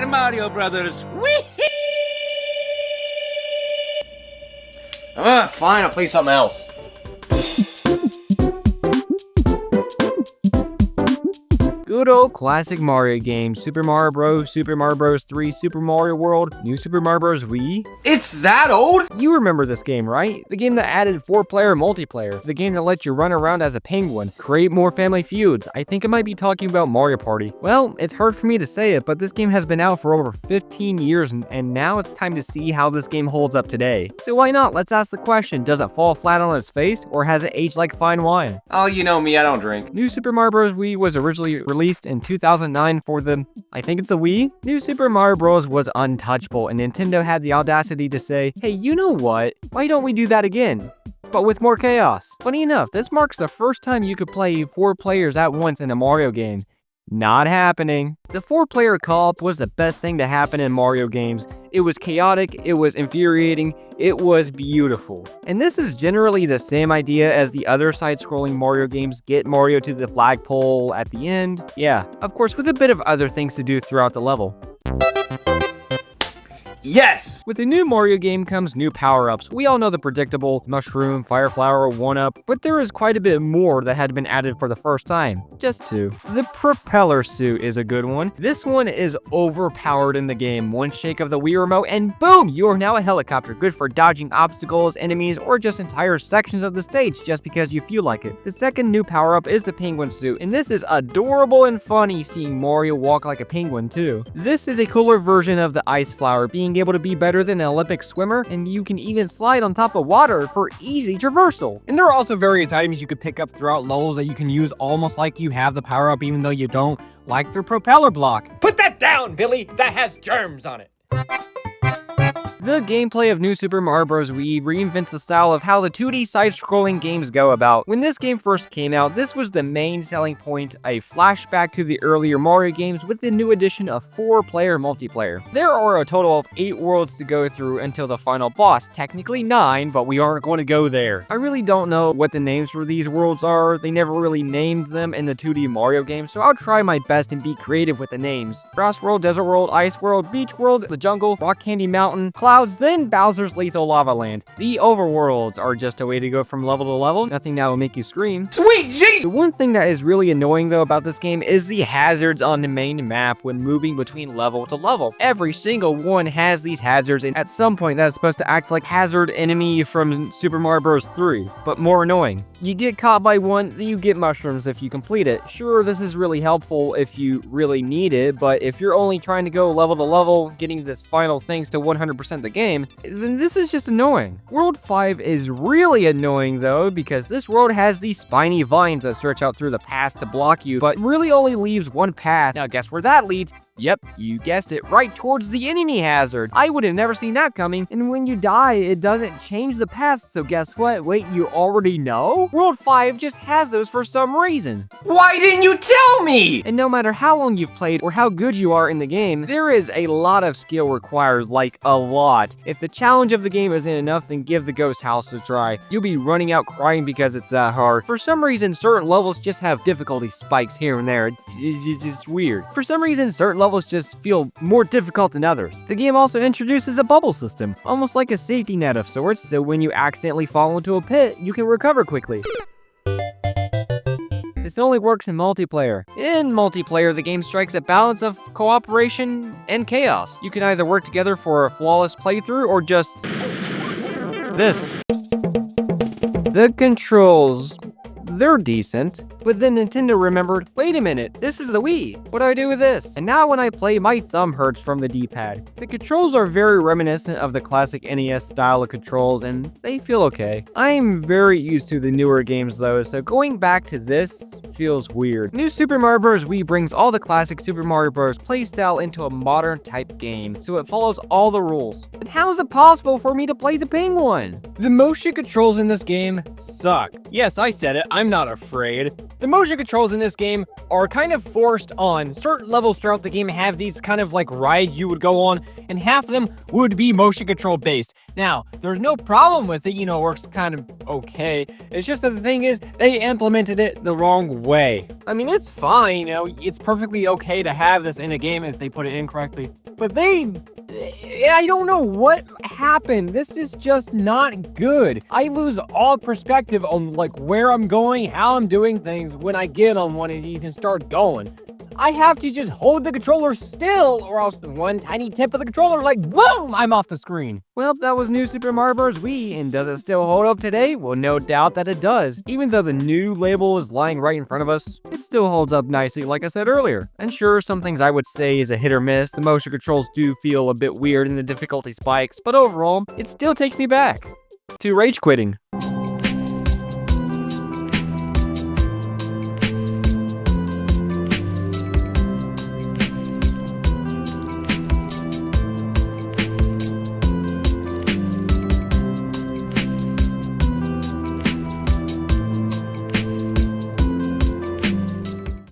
Super Mario Brothers. Whee! Fine, I'll play something else. Good old classic Mario games. Super Mario Bros., Super Mario Bros. 3, Super Mario World, New Super Mario Bros. Wii. It's that old? You remember this game, right? The game that added 4-player multiplayer. The game that lets you run around as a penguin, create more family feuds. I think I might be talking about Mario Party. Well, it's hard for me to say it, but this game has been out for over 15 years, and now it's time to see how this game holds up today. So why not? Let's ask the question, does it fall flat on its face, or has it aged like fine wine? Oh, you know me, I don't drink. New Super Mario Bros. Wii was originally released in 2009 for I think it's the Wii? New Super Mario Bros. Was untouchable, and Nintendo had the audacity to say, hey, you know what? Why don't we do that again? But with more chaos. Funny enough, this marks the first time you could play 4 players at once in a Mario game. Not happening. The 4-player co-op was the best thing to happen in Mario games. It was chaotic, it was infuriating, it was beautiful. And this is generally the same idea as the other side-scrolling Mario games. Get Mario to the flagpole at the end. Yeah, of course, with a bit of other things to do throughout the level. Yes! With the new Mario game comes new power-ups. We all know the predictable Mushroom, Fire Flower, 1-Up, but there is quite a bit more that had been added for the first time. Just 2. The Propeller Suit is a good one. This one is overpowered in the game. One shake of the Wii Remote and boom! You are now a helicopter, good for dodging obstacles, enemies, or just entire sections of the stage just because you feel like it. The second new power-up is the Penguin Suit, and this is adorable and funny seeing Mario walk like a penguin too. This is a cooler version of the Ice Flower, being able to be better than an Olympic swimmer, and you can even slide on top of water for easy traversal. And there are also various items you could pick up throughout levels that you can use almost like you have the power-up even though you don't, like the propeller block. Put that down, Billy! That has germs on it. The gameplay of New Super Mario Bros. Wii reinvents the style of how the 2D side-scrolling games go about. When this game first came out, this was the main selling point, a flashback to the earlier Mario games with the new addition of 4-player multiplayer. There are a total of 8 worlds to go through until the final boss, technically 9, but we aren't going to go there. I really don't know what the names for these worlds are. They never really named them in the 2D Mario games, so I'll try my best and be creative with the names. Grass World, Desert World, Ice World, Beach World, the Jungle, Rock Candy Mountain, Clouds, then Bowser's Lethal Lava Land. The overworlds are just a way to go from level to level. Nothing that will make you scream. Sweet Jesus! The one thing that is really annoying though about this game is the hazards on the main map when moving between level to level. Every single one has these hazards, and at some point that is supposed to act like hazard enemy from Super Mario Bros. 3, but more annoying. You get caught by one, you get mushrooms if you complete it. Sure, this is really helpful if you really need it, but if you're only trying to go level to level, getting this final things to 100% the game, then this is just annoying. World 5 is really annoying though, because this world has these spiny vines that stretch out through the paths to block you, but really only leaves one path. Now guess where that leads? Yep, you guessed it, right towards the enemy hazard. I would have never seen that coming, and when you die, it doesn't change the path, so guess what? Wait, you already know? World 5 just has those for some reason. Why didn't you tell me? And no matter how long you've played or how good you are in the game, there is a lot of skill required, like a lot. If the challenge of the game isn't enough, then give the Ghost House a try. You'll be running out crying because it's that hard. For some reason, certain levels just have difficulty spikes here and there. It's just weird. For some reason, certain levels just feel more difficult than others. The game also introduces a bubble system, almost like a safety net of sorts, so when you accidentally fall into a pit, you can recover quickly. This only works in multiplayer. In multiplayer, the game strikes a balance of cooperation and chaos. You can either work together for a flawless playthrough or just this. The controls, they're decent, but then Nintendo remembered, wait a minute, this is the Wii. What do I do with this? And now when I play, my thumb hurts from the D-pad. The controls are very reminiscent of the classic NES style of controls, and they feel okay. I'm very used to the newer games though, so going back to this feels weird. New Super Mario Bros. Wii brings all the classic Super Mario Bros. Playstyle into a modern type game, so it follows all the rules. But how is it possible for me to play as a penguin? The motion controls in this game suck. Yes, I said it, I'm not afraid. The motion controls in this game are kind of forced on. Certain levels throughout the game have these kind of like rides you would go on, and half of them would be motion control based. Now, there's no problem with it, it works kind of okay. It's just that the thing is, they implemented it the wrong way. I mean, it's fine, you know, it's perfectly okay to have this in a game if they put it in correctly. But I don't know what happened. This is just not good. I lose all perspective on like where I'm going, how I'm doing things when I get on one of these and start going. I have to just hold the controller still, or else the one tiny tip of the controller, like, boom, I'm off the screen. Well, that was New Super Mario Bros. Wii, and does it still hold up today? Well, no doubt that it does. Even though the new label is lying right in front of us, it still holds up nicely, like I said earlier. And sure, some things I would say is a hit or miss. The motion controls do feel a bit weird and the difficulty spikes, but overall, it still takes me back to rage quitting.